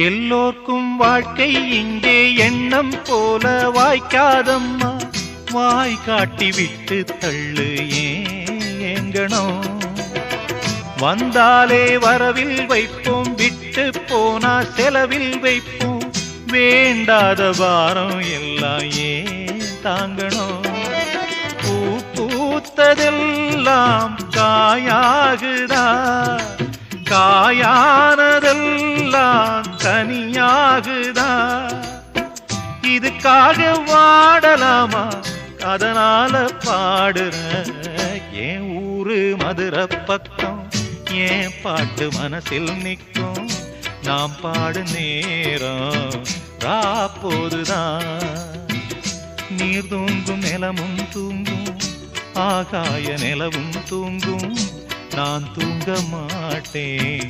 எல்லோர்க்கும் வாழ்க்கை இங்கே எண்ணம் போல வாய்க்காதம்மா. வாய் காட்டி விட்டு தள்ளு ஏங்கணும். வந்தாலே வரவில் வைப்போம், விட்டு போனா செலவில் வைப்போம். வேண்டாத பாரம் எல்லாம் ஏன் தாங்கணும். பூ பூத்ததெல்லாம் காயாகுதா, காயானதெல்லாம் கனியாகுதா. இதுக்காக வாடலாமா, அதனால பாடுற. என் ஊரு மதுரை பக்கம், என் பாட்டு மனசில் நிற்கும். நாம் பாடு நேரம் ராப்போதுதான். நீர் தூங்கும் நிலமும் தூங்கும், ஆகாய நிலவும் தூங்கும். நான் தூங்க மாட்டேன்.